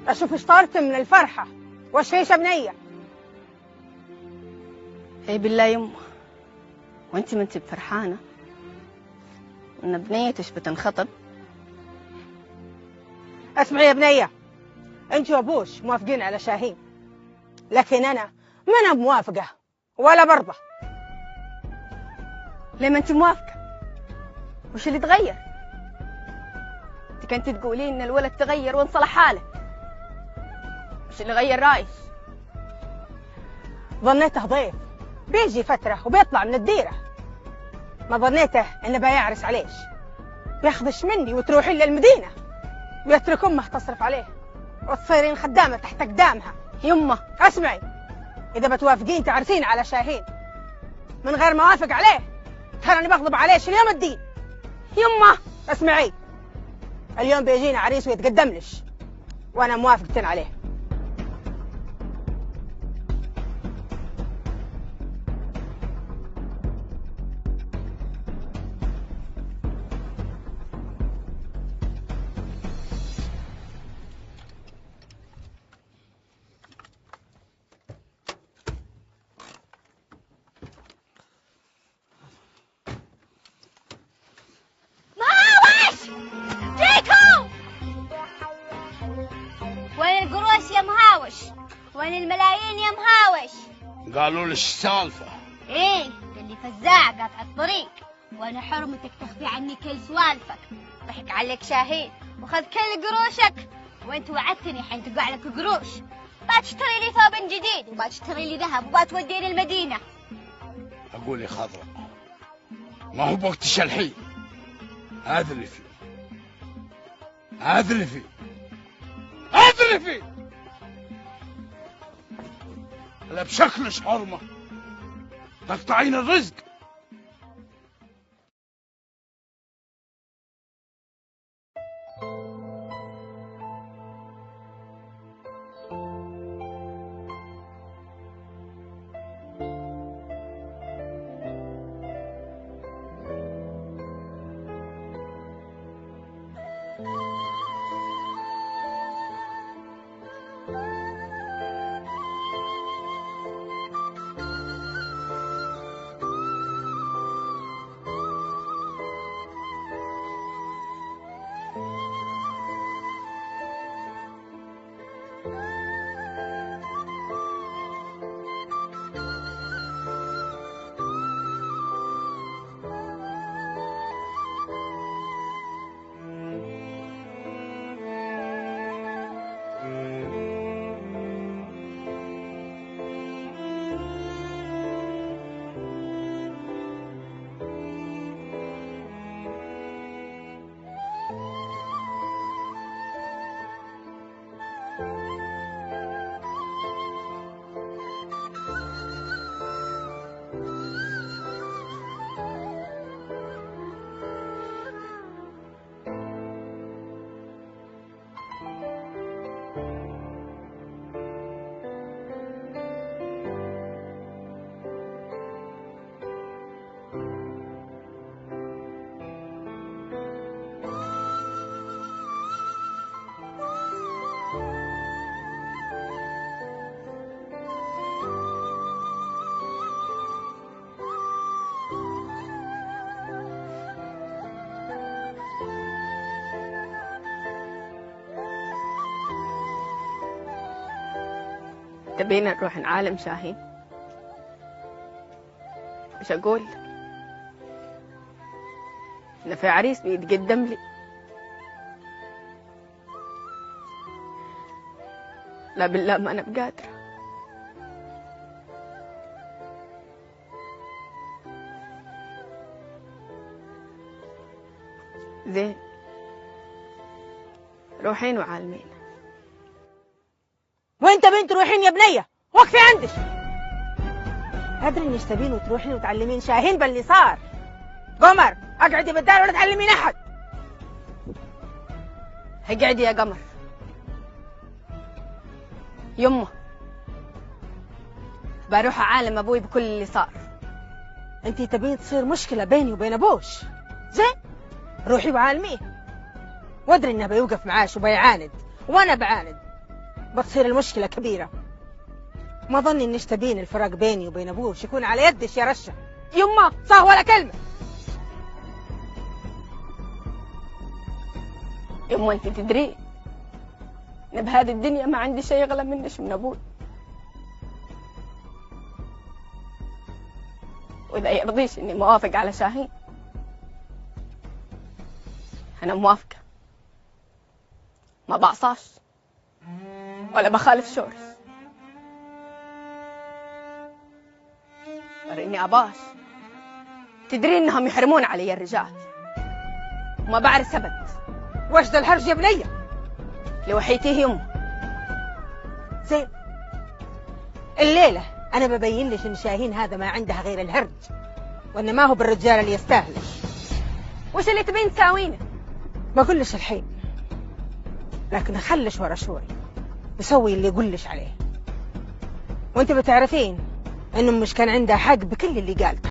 اشوف ايش طارت من الفرحه. وش فيش يا بنيه؟ اي بالله يمه، وانت ما انت بفرحانه ان بنيتش بتنخطب؟ اسمعي يا بنيه، انت وابوش موافقين على شاهين، لكن انا ما انا موافقه ولا برضه. ليه ما انت موافقه؟ وش اللي تغير؟ انت كنت تقولين ان الولد تغير وانصلح حاله، وش اللي غير رايك؟ ظنيته ضيف بيجي فتره وبيطلع من الديره، ما ظنيته انه بيعرس عليش، بياخذش مني وتروحين للمدينه ويترك امه تصرف عليه وتصيرين خدامه تحت اقدامها. يمه اسمعي، اذا بتوافقين تعرسين على شاهين من غير ما اوافق عليه تراني بغضب عليش اليوم الدين. يمه اسمعي، اليوم بيجينا عريس ويتقدم لش وانا موافقة عليه. وين الملايين يا مهاوش؟ قالوا لي السالفة؟ ايه، اللي فزاع قاطع الطريق، وانا حرمتك تخفي عني كل سوالفك. ضحك عليك شاهين وخذ كل قروشك، وانت وعدتني حين تقع لك قروش بتشتري لي ثوب جديد وبتشتري لي ذهب وبتوديني المدينة. اقول يا خضرة، ما هو بوقتش الحين، هذا اللي فيه، هذا اللي فيه، هذا اللي فيه. لا بشكلش حرمة تقطعين الرزق. تبينا نروح نعالم شاهين؟ مش أقول إن في عريس بيتقدم لي؟ لا بالله ما أنا بقادرة. زين، روحين وعالمين. وين تبين تروحين يا بنيه؟ وقفي عندك. ادري انك تبين وتروحين وتعلمين شاهين باللي صار. قمر اقعدي بالدار ولا تعلمين احد. اقعدي يا قمر. يمه بروح اعالم ابوي بكل اللي صار. انتي تبين تصير مشكله بيني وبين ابوش؟ زين، روحي وعالميه، وادري انه بيوقف معاش وبيعاند وانا بعاند، بتصير المشكلة كبيرة. ما ظني انش تبين الفراق بيني وبين ابوش يكون على يدش يا رشة. يما صح ولا كلمة. يما انت تدري ان بهذه الدنيا ما عندي شيء اغلى منش من ابوي، واذا يرضيش اني موافق على شاهين انا موافقة، ما بعصاش ولا بخالف شورس، وريني اباش تدري انهم يحرمون علي الرجال وما بعرف سبت. وش ذا الهرج يا بنية؟ لوحيتيه يمه. زين، الليلة أنا ببين لك إن شاهين هذا ما عندها غير الهرج، وإن ما هو بالرجال اللي يستاهل. وش اللي تبين تساوينه؟ ما أقولش الحين، لكن أخلش ورا شوي بسوي اللي يقولش عليه، وأنت بتعرفين إنه مش كان عندها حق بكل اللي قالته.